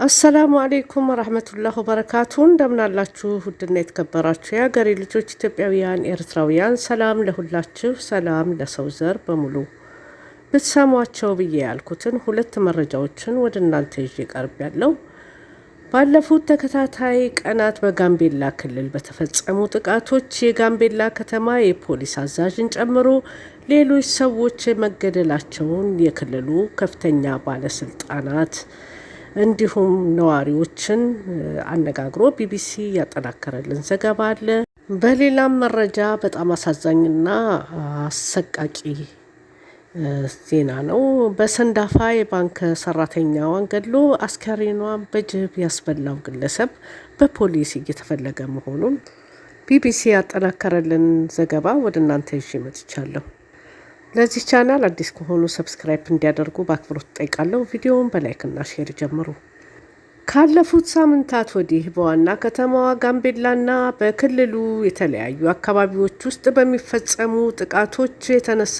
አሰላሙ አሌይኩም ወረህመቱላህ ወበረካቱ። እንደምናላችሁ ውድና የተከበራችሁ የሀገሬ ልጆች ኢትዮጵያውያን፣ ኤርትራውያን፣ ሰላም ለሁላችሁ፣ ሰላም ለሰው ዘር በሙሉ። ብትሰሟቸው ብዬ ያልኩትን ሁለት መረጃዎችን ወደ እናንተ ይዤ ቀርብ ያለው። ባለፉት ተከታታይ ቀናት በጋምቤላ ክልል በተፈጸሙ ጥቃቶች የጋምቤላ ከተማ የፖሊስ አዛዥን ጨምሮ ሌሎች ሰዎች መገደላቸውን የክልሉ ከፍተኛ ባለስልጣናት እንዲሁም ነዋሪዎችን አነጋግሮ ቢቢሲ ያጠናከረልን ዘገባ አለ። በሌላም መረጃ በጣም አሳዛኝና አሰቃቂ ዜና ነው። በሰንዳፋ የባንክ ሰራተኛዋን ገድሎ አስከሬኗን በጅብ ያስበላው ግለሰብ በፖሊስ እየተፈለገ መሆኑን ቢቢሲ ያጠናከረልን ዘገባ ወደ እናንተ ይዤ መጥቻለሁ። ለዚህ ቻናል አዲስ ከሆኑ ሰብስክራይብ እንዲያደርጉ በአክብሮት ጠይቃለሁ። ቪዲዮውን በላይክና ሼር ጀምሩ። ካለፉት ሳምንታት ወዲህ በዋና ከተማዋ ጋምቤላና በክልሉ የተለያዩ አካባቢዎች ውስጥ በሚፈጸሙ ጥቃቶች የተነሳ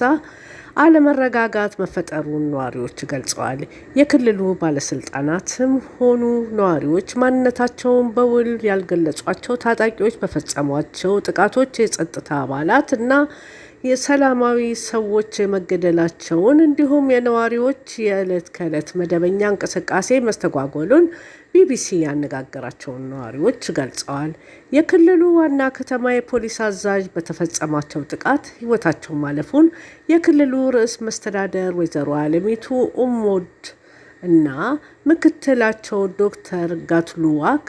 አለመረጋጋት መፈጠሩን ነዋሪዎች ገልጸዋል። የክልሉ ባለስልጣናትም ሆኑ ነዋሪዎች ማንነታቸውን በውል ያልገለጿቸው ታጣቂዎች በፈጸሟቸው ጥቃቶች የጸጥታ አባላት እና የሰላማዊ ሰዎች መገደላቸውን እንዲሁም የነዋሪዎች የዕለት ከዕለት መደበኛ እንቅስቃሴ መስተጓጎሉን ቢቢሲ ያነጋገራቸውን ነዋሪዎች ገልጸዋል። የክልሉ ዋና ከተማ የፖሊስ አዛዥ በተፈጸማቸው ጥቃት ሕይወታቸው ማለፉን የክልሉ ርዕሰ መስተዳደር ወይዘሮ አለሚቱ ኡሞድ እና ምክትላቸው ዶክተር ጋትሉዋክ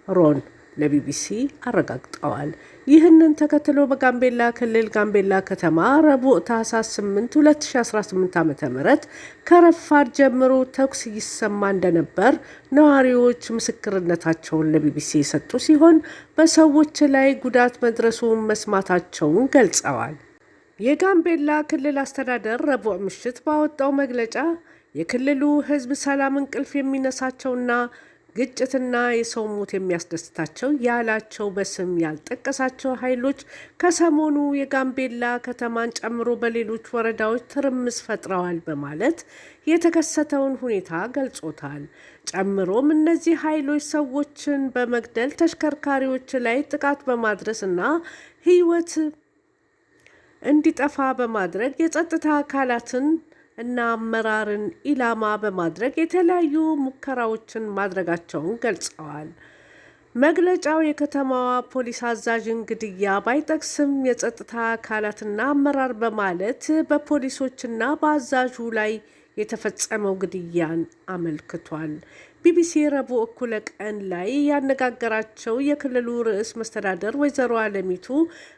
ሮን ለቢቢሲ አረጋግጠዋል። ይህንን ተከትሎ በጋምቤላ ክልል ጋምቤላ ከተማ ረቡዕ ታህሳስ 8 2018 ዓ.ም ከረፋድ ጀምሮ ተኩስ ይሰማ እንደነበር ነዋሪዎች ምስክርነታቸውን ለቢቢሲ የሰጡ ሲሆን በሰዎች ላይ ጉዳት መድረሱን መስማታቸውን ገልጸዋል። የጋምቤላ ክልል አስተዳደር ረቡዕ ምሽት ባወጣው መግለጫ የክልሉ ሕዝብ ሰላም እንቅልፍ የሚነሳቸውና ግጭትና የሰው ሞት የሚያስደስታቸው ያላቸው በስም ያልጠቀሳቸው ኃይሎች ከሰሞኑ የጋምቤላ ከተማን ጨምሮ በሌሎች ወረዳዎች ትርምስ ፈጥረዋል በማለት የተከሰተውን ሁኔታ ገልጾታል። ጨምሮም እነዚህ ኃይሎች ሰዎችን በመግደል ተሽከርካሪዎች ላይ ጥቃት በማድረስ እና ሕይወት እንዲጠፋ በማድረግ የጸጥታ አካላትን እና አመራርን ኢላማ በማድረግ የተለያዩ ሙከራዎችን ማድረጋቸውን ገልጸዋል። መግለጫው የከተማዋ ፖሊስ አዛዥን ግድያ ባይጠቅስም የጸጥታ አካላትና አመራር በማለት በፖሊሶችና በአዛዡ ላይ የተፈጸመው ግድያን አመልክቷል። ቢቢሲ ረቡዕ እኩለ ቀን ላይ ያነጋገራቸው የክልሉ ርዕሰ መስተዳደር ወይዘሮ አለሚቱ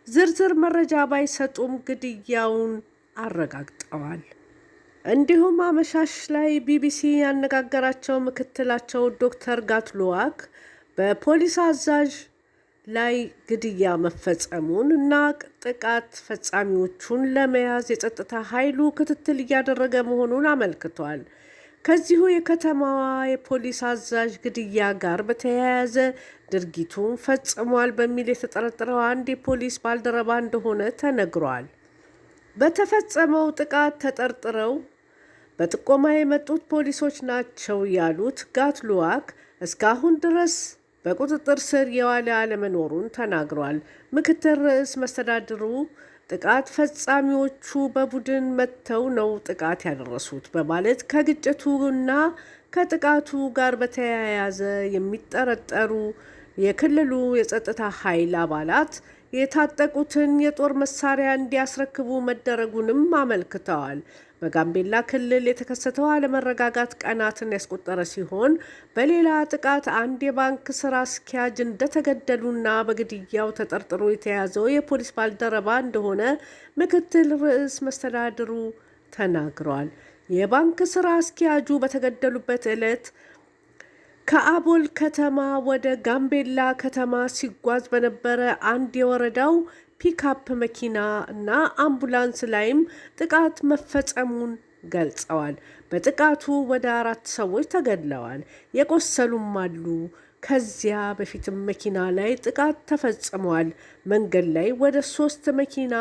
ዝርዝር መረጃ ባይሰጡም ግድያውን አረጋግጠዋል። እንዲሁም አመሻሽ ላይ ቢቢሲ ያነጋገራቸው ምክትላቸው ዶክተር ጋትሉዋክ በፖሊስ አዛዥ ላይ ግድያ መፈጸሙን እና ጥቃት ፈጻሚዎቹን ለመያዝ የጸጥታ ኃይሉ ክትትል እያደረገ መሆኑን አመልክቷል። ከዚሁ የከተማዋ የፖሊስ አዛዥ ግድያ ጋር በተያያዘ ድርጊቱን ፈጽሟል በሚል የተጠረጠረው አንድ የፖሊስ ባልደረባ እንደሆነ ተነግሯል። በተፈጸመው ጥቃት ተጠርጥረው በጥቆማ የመጡት ፖሊሶች ናቸው ያሉት ጋትሉዋክ እስካሁን ድረስ በቁጥጥር ስር የዋለ አለመኖሩን ተናግሯል። ምክትል ርዕሰ መስተዳድሩ ጥቃት ፈጻሚዎቹ በቡድን መጥተው ነው ጥቃት ያደረሱት በማለት ከግጭቱና ከጥቃቱ ጋር በተያያዘ የሚጠረጠሩ የክልሉ የጸጥታ ኃይል አባላት የታጠቁትን የጦር መሳሪያ እንዲያስረክቡ መደረጉንም አመልክተዋል። በጋምቤላ ክልል የተከሰተው አለመረጋጋት ቀናትን ያስቆጠረ ሲሆን በሌላ ጥቃት አንድ የባንክ ስራ አስኪያጅ እንደተገደሉና በግድያው ተጠርጥሮ የተያዘው የፖሊስ ባልደረባ እንደሆነ ምክትል ርዕሰ መስተዳድሩ ተናግረዋል። የባንክ ስራ አስኪያጁ በተገደሉበት ዕለት ከአቦል ከተማ ወደ ጋምቤላ ከተማ ሲጓዝ በነበረ አንድ የወረዳው ፒክአፕ መኪና እና አምቡላንስ ላይም ጥቃት መፈጸሙን ገልጸዋል። በጥቃቱ ወደ 4 ሰዎች ተገድለዋል፣ የቆሰሉም አሉ። ከዚያ በፊትም መኪና ላይ ጥቃት ተፈጽሟል። መንገድ ላይ ወደ 3 መኪና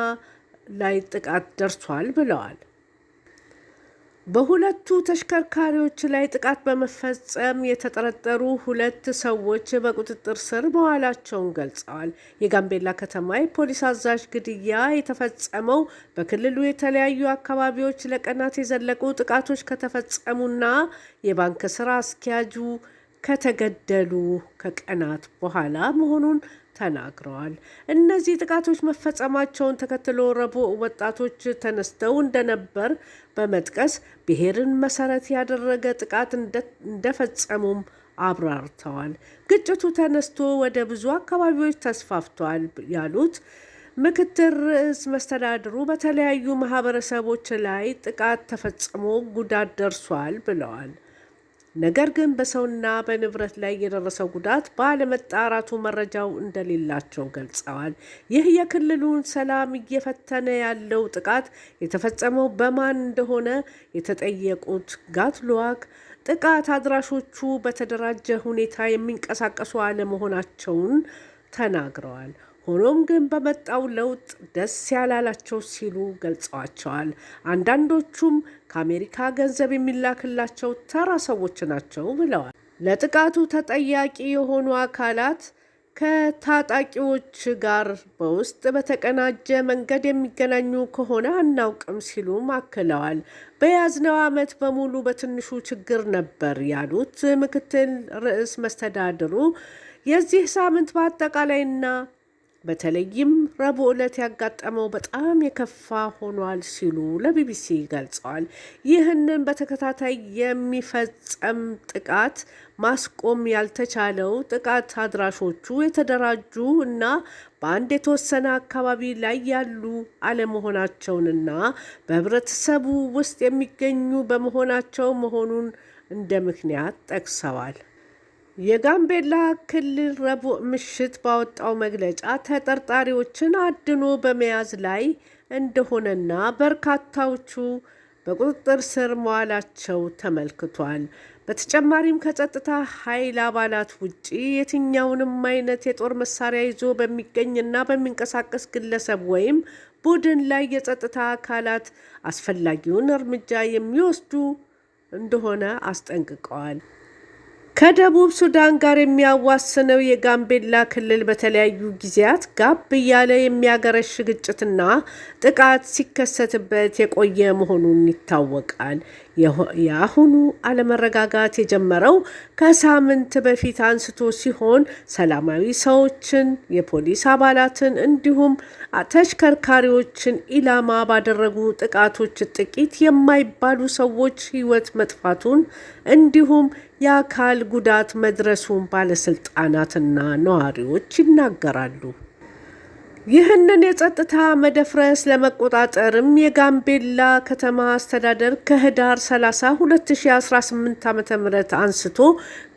ላይ ጥቃት ደርሷል ብለዋል። በሁለቱ ተሽከርካሪዎች ላይ ጥቃት በመፈጸም የተጠረጠሩ 2 ሰዎች በቁጥጥር ስር መዋላቸውን ገልጸዋል። የጋምቤላ ከተማ የፖሊስ አዛዥ ግድያ የተፈጸመው በክልሉ የተለያዩ አካባቢዎች ለቀናት የዘለቁ ጥቃቶች ከተፈጸሙና የባንክ ስራ አስኪያጁ ከተገደሉ ከቀናት በኋላ መሆኑን ተናግረዋል። እነዚህ ጥቃቶች መፈጸማቸውን ተከትሎ ረቡዕ ወጣቶች ተነስተው እንደነበር በመጥቀስ ብሔርን መሰረት ያደረገ ጥቃት እንደፈጸሙም አብራርተዋል። ግጭቱ ተነስቶ ወደ ብዙ አካባቢዎች ተስፋፍቷል ያሉት ምክትል ርዕሰ መስተዳድሩ በተለያዩ ማህበረሰቦች ላይ ጥቃት ተፈጽሞ ጉዳት ደርሷል ብለዋል። ነገር ግን በሰውና በንብረት ላይ የደረሰው ጉዳት ባለመጣራቱ መረጃው እንደሌላቸው ገልጸዋል። ይህ የክልሉን ሰላም እየፈተነ ያለው ጥቃት የተፈጸመው በማን እንደሆነ የተጠየቁት ጋትሉዋክ ጥቃት አድራሾቹ በተደራጀ ሁኔታ የሚንቀሳቀሱ አለመሆናቸውን ተናግረዋል። ሆኖም ግን በመጣው ለውጥ ደስ ያላላቸው ሲሉ ገልጸዋቸዋል። አንዳንዶቹም ከአሜሪካ ገንዘብ የሚላክላቸው ተራ ሰዎች ናቸው ብለዋል። ለጥቃቱ ተጠያቂ የሆኑ አካላት ከታጣቂዎች ጋር በውስጥ በተቀናጀ መንገድ የሚገናኙ ከሆነ አናውቅም ሲሉም አክለዋል። በያዝነው ዓመት በሙሉ በትንሹ ችግር ነበር ያሉት ምክትል ርዕሰ መስተዳድሩ የዚህ ሳምንት በአጠቃላይና በተለይም ረቡዕ ዕለት ያጋጠመው በጣም የከፋ ሆኗል ሲሉ ለቢቢሲ ገልጸዋል። ይህንን በተከታታይ የሚፈጸም ጥቃት ማስቆም ያልተቻለው ጥቃት አድራሾቹ የተደራጁ እና በአንድ የተወሰነ አካባቢ ላይ ያሉ አለመሆናቸውንና በህብረተሰቡ ውስጥ የሚገኙ በመሆናቸው መሆኑን እንደ ምክንያት ጠቅሰዋል። የጋምቤላ ክልል ረቡዕ ምሽት ባወጣው መግለጫ ተጠርጣሪዎችን አድኖ በመያዝ ላይ እንደሆነና በርካታዎቹ በቁጥጥር ስር መዋላቸው ተመልክቷል። በተጨማሪም ከጸጥታ ኃይል አባላት ውጪ የትኛውንም አይነት የጦር መሳሪያ ይዞ በሚገኝና በሚንቀሳቀስ ግለሰብ ወይም ቡድን ላይ የጸጥታ አካላት አስፈላጊውን እርምጃ የሚወስዱ እንደሆነ አስጠንቅቀዋል። ከደቡብ ሱዳን ጋር የሚያዋስነው የጋምቤላ ክልል በተለያዩ ጊዜያት ጋብ እያለ የሚያገረሽ ግጭትና ጥቃት ሲከሰትበት የቆየ መሆኑን ይታወቃል። የአሁኑ አለመረጋጋት የጀመረው ከሳምንት በፊት አንስቶ ሲሆን ሰላማዊ ሰዎችን፣ የፖሊስ አባላትን እንዲሁም ተሽከርካሪዎችን ኢላማ ባደረጉ ጥቃቶች ጥቂት የማይባሉ ሰዎች ሕይወት መጥፋቱን እንዲሁም የአካል ጉዳት መድረሱን ባለስልጣናትና ነዋሪዎች ይናገራሉ። ይህንን የጸጥታ መደፍረስ ለመቆጣጠርም የጋምቤላ ከተማ አስተዳደር ከህዳር 30 2018 ዓ.ም አንስቶ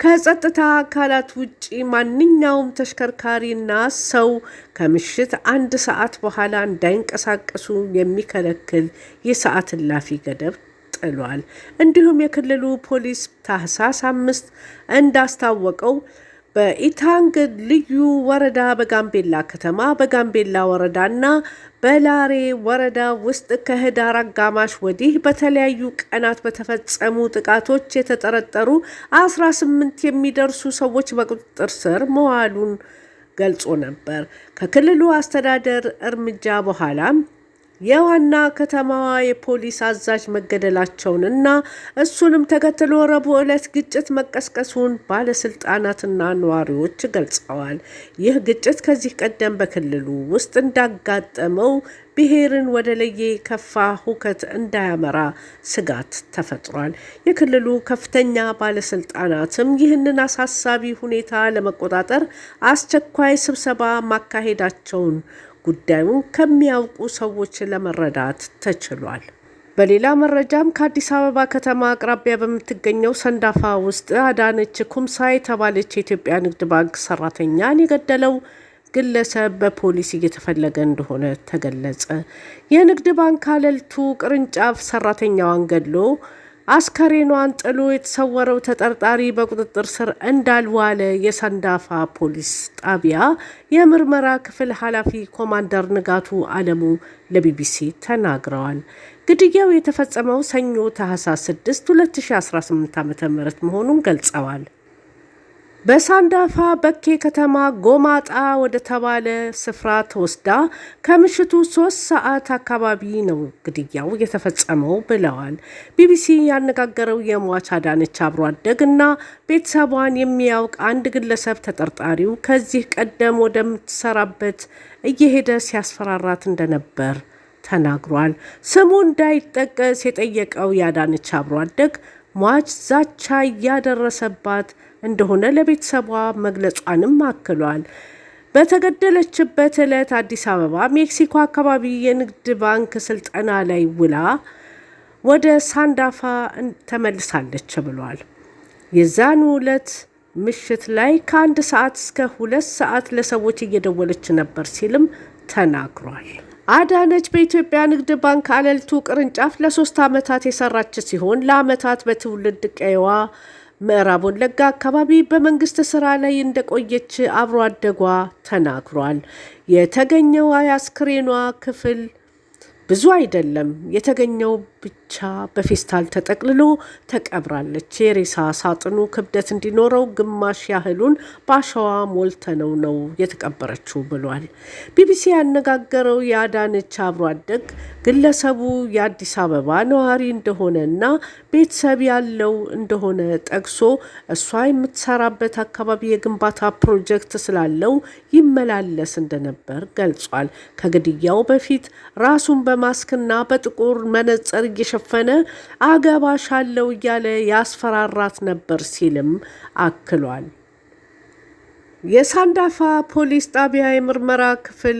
ከጸጥታ አካላት ውጪ ማንኛውም ተሽከርካሪና ሰው ከምሽት 1 ሰዓት በኋላ እንዳይንቀሳቀሱ የሚከለክል የሰዓት እላፊ ገደብ ጥሏል። እንዲሁም የክልሉ ፖሊስ ታህሳስ 5 እንዳስታወቀው በኢታንግ ልዩ ወረዳ በጋምቤላ ከተማ በጋምቤላ ወረዳና በላሬ ወረዳ ውስጥ ከህዳር አጋማሽ ወዲህ በተለያዩ ቀናት በተፈጸሙ ጥቃቶች የተጠረጠሩ 18 የሚደርሱ ሰዎች በቁጥጥር ስር መዋሉን ገልጾ ነበር። ከክልሉ አስተዳደር እርምጃ በኋላም የዋና ከተማዋ የፖሊስ አዛዥ መገደላቸውንና እሱንም ተከትሎ ረቡዕ ዕለት ግጭት መቀስቀሱን ባለስልጣናትና ነዋሪዎች ገልጸዋል። ይህ ግጭት ከዚህ ቀደም በክልሉ ውስጥ እንዳጋጠመው ብሔርን ወደ ለየ ከፋ ሁከት እንዳያመራ ስጋት ተፈጥሯል። የክልሉ ከፍተኛ ባለስልጣናትም ይህንን አሳሳቢ ሁኔታ ለመቆጣጠር አስቸኳይ ስብሰባ ማካሄዳቸውን ጉዳዩን ከሚያውቁ ሰዎች ለመረዳት ተችሏል። በሌላ መረጃም ከአዲስ አበባ ከተማ አቅራቢያ በምትገኘው ሰንዳፋ ውስጥ አዳነች ኩምሳ የተባለች የኢትዮጵያ ንግድ ባንክ ሰራተኛን የገደለው ግለሰብ በፖሊስ እየተፈለገ እንደሆነ ተገለጸ። የንግድ ባንክ አለልቱ ቅርንጫፍ ሰራተኛዋን ገድሎ አስከሬኗን ጥሎ የተሰወረው ተጠርጣሪ በቁጥጥር ስር እንዳልዋለ የሰንዳፋ ፖሊስ ጣቢያ የምርመራ ክፍል ኃላፊ ኮማንደር ንጋቱ አለሙ ለቢቢሲ ተናግረዋል። ግድያው የተፈጸመው ሰኞ ታህሳስ 6 2018 ዓ.ም መሆኑን ገልጸዋል። በሳንዳፋ በኬ ከተማ ጎማጣ ወደ ተባለ ስፍራ ተወስዳ ከምሽቱ 3 ሰዓት አካባቢ ነው ግድያው የተፈጸመው ብለዋል። ቢቢሲ ያነጋገረው የሟች አዳነች አብሮ አደግ እና ቤተሰቧን የሚያውቅ አንድ ግለሰብ ተጠርጣሪው ከዚህ ቀደም ወደምትሰራበት እየሄደ ሲያስፈራራት እንደነበር ተናግሯል። ስሙ እንዳይጠቀስ የጠየቀው የአዳነች አብሮ አደግ ሟች ዛቻ እያደረሰባት እንደሆነ ለቤተሰቧ መግለጿንም አክሏል። በተገደለችበት ዕለት አዲስ አበባ ሜክሲኮ አካባቢ የንግድ ባንክ ስልጠና ላይ ውላ ወደ ሳንዳፋ ተመልሳለች ብሏል። የዛኑ ዕለት ምሽት ላይ ከ1 ሰዓት እስከ 2 ሰዓት ለሰዎች እየደወለች ነበር ሲልም ተናግሯል። አዳነች በኢትዮጵያ ንግድ ባንክ አለልቱ ቅርንጫፍ ለ3 ዓመታት የሰራች ሲሆን ለዓመታት በትውልድ ቀይዋ ምዕራብ ወለጋ አካባቢ በመንግስት ስራ ላይ እንደቆየች አብሮ አደጓ ተናግሯል። የተገኘው የአስክሬኗ ክፍል ብዙ አይደለም፣ የተገኘው ብቻ በፌስታል ተጠቅልሎ ተቀብራለች። የሬሳ ሳጥኑ ክብደት እንዲኖረው ግማሽ ያህሉን በአሸዋ ሞልተነው ነው የተቀበረችው ብሏል። ቢቢሲ ያነጋገረው የአዳነች አብሮ አደግ ግለሰቡ የአዲስ አበባ ነዋሪ እንደሆነ እና ቤተሰብ ያለው እንደሆነ ጠቅሶ እሷ የምትሰራበት አካባቢ የግንባታ ፕሮጀክት ስላለው ይመላለስ እንደነበር ገልጿል። ከግድያው በፊት ራሱን በማስክና በጥቁር መነጽር እየሸፈነ አገባሻለሁ እያለ ያስፈራራት ነበር ሲልም አክሏል። የሳንዳፋ ፖሊስ ጣቢያ የምርመራ ክፍል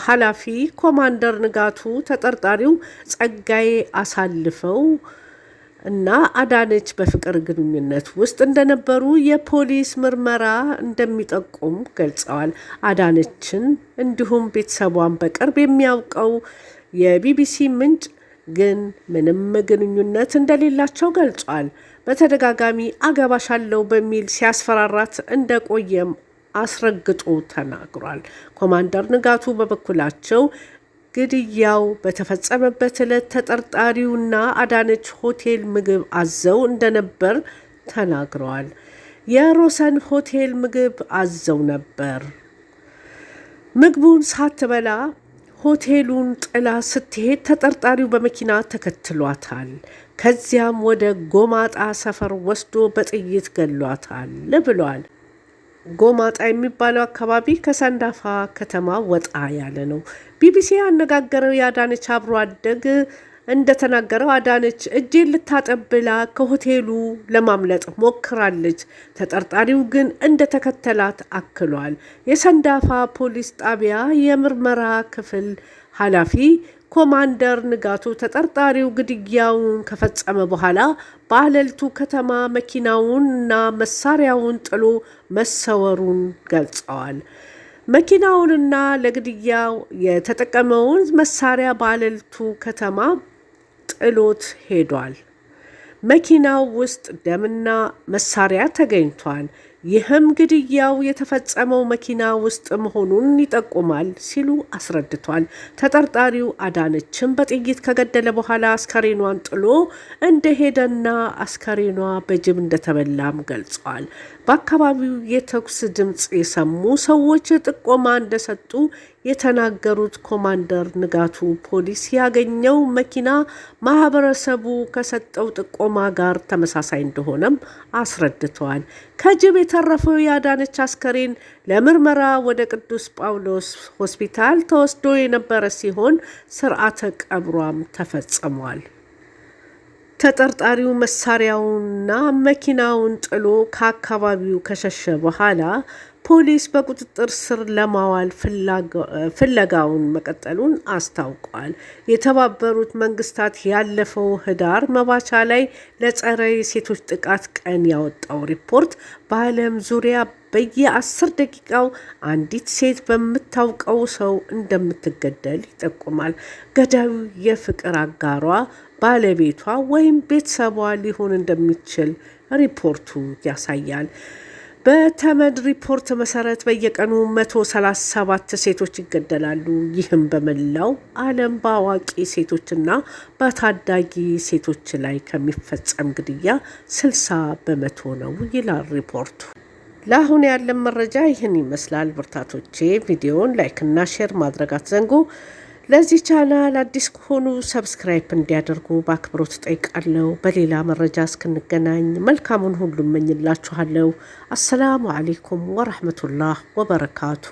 ኃላፊ ኮማንደር ንጋቱ ተጠርጣሪው ጸጋዬ አሳልፈው እና አዳነች በፍቅር ግንኙነት ውስጥ እንደነበሩ የፖሊስ ምርመራ እንደሚጠቁም ገልጸዋል። አዳነችን እንዲሁም ቤተሰቧን በቅርብ የሚያውቀው የቢቢሲ ምንጭ ግን ምንም ግንኙነት እንደሌላቸው ገልጿል። በተደጋጋሚ አገባሻለሁ በሚል ሲያስፈራራት እንደቆየም አስረግጦ ተናግሯል። ኮማንደር ንጋቱ በበኩላቸው ግድያው በተፈጸመበት ዕለት ተጠርጣሪውና አዳነች ሆቴል ምግብ አዘው እንደነበር ተናግረዋል። የሮሰን ሆቴል ምግብ አዘው ነበር። ምግቡን ሳትበላ ሆቴሉን ጥላ ስትሄድ ተጠርጣሪው በመኪና ተከትሏታል። ከዚያም ወደ ጎማጣ ሰፈር ወስዶ በጥይት ገሏታል ብሏል። ጎማጣ የሚባለው አካባቢ ከሰንዳፋ ከተማ ወጣ ያለ ነው። ቢቢሲ ያነጋገረው የአዳነች አብሮ አደግ እንደተናገረው አዳነች እጄን ልታጠብ ብላ ከሆቴሉ ለማምለጥ ሞክራለች። ተጠርጣሪው ግን እንደተከተላት አክሏል። የሰንዳፋ ፖሊስ ጣቢያ የምርመራ ክፍል ኃላፊ ኮማንደር ንጋቱ ተጠርጣሪው ግድያውን ከፈጸመ በኋላ በአለልቱ ከተማ መኪናውን እና መሳሪያውን ጥሎ መሰወሩን ገልጸዋል። መኪናውንና ለግድያው የተጠቀመውን መሳሪያ በአለልቱ ከተማ ጥሎት ሄዷል። መኪናው ውስጥ ደምና መሳሪያ ተገኝቷል። ይህም ግድያው የተፈጸመው መኪና ውስጥ መሆኑን ይጠቁማል ሲሉ አስረድቷል። ተጠርጣሪው አዳነችን በጥይት ከገደለ በኋላ አስከሬኗን ጥሎ እንደሄደና አስከሬኗ በጅብ እንደተበላም ገልጸዋል። በአካባቢው የተኩስ ድምፅ የሰሙ ሰዎች ጥቆማ እንደሰጡ የተናገሩት ኮማንደር ንጋቱ ፖሊስ ያገኘው መኪና ማህበረሰቡ ከሰጠው ጥቆማ ጋር ተመሳሳይ እንደሆነም አስረድተዋል። ከጅብ የተረፈው የአዳነች አስከሬን ለምርመራ ወደ ቅዱስ ጳውሎስ ሆስፒታል ተወስዶ የነበረ ሲሆን ስርዓተ ቀብሯም ተፈጽሟል። ተጠርጣሪው መሳሪያውንና መኪናውን ጥሎ ከአካባቢው ከሸሸ በኋላ ፖሊስ በቁጥጥር ስር ለማዋል ፍለጋውን መቀጠሉን አስታውቋል። የተባበሩት መንግስታት ያለፈው ህዳር መባቻ ላይ ለጸረ የሴቶች ጥቃት ቀን ያወጣው ሪፖርት በዓለም ዙሪያ በየ10 ደቂቃው አንዲት ሴት በምታውቀው ሰው እንደምትገደል ይጠቁማል። ገዳዩ የፍቅር አጋሯ፣ ባለቤቷ ወይም ቤተሰቧ ሊሆን እንደሚችል ሪፖርቱ ያሳያል። በተመድ ሪፖርት መሰረት በየቀኑ 137 ሴቶች ይገደላሉ። ይህም በመላው ዓለም በአዋቂ ሴቶችና በታዳጊ ሴቶች ላይ ከሚፈጸም ግድያ 60% ነው ይላል ሪፖርቱ። ለአሁን ያለን መረጃ ይህን ይመስላል። ብርታቶቼ ቪዲዮውን ላይክ እና ሼር ማድረግ አትዘንጉ። ለዚህ ቻናል አዲስ ከሆኑ ሰብስክራይብ እንዲያደርጉ በአክብሮት ጠይቃለሁ። በሌላ መረጃ እስክንገናኝ መልካሙን ሁሉ እመኝላችኋለሁ። አሰላሙ አሌይኩም ወረህመቱላህ ወበረካቱ።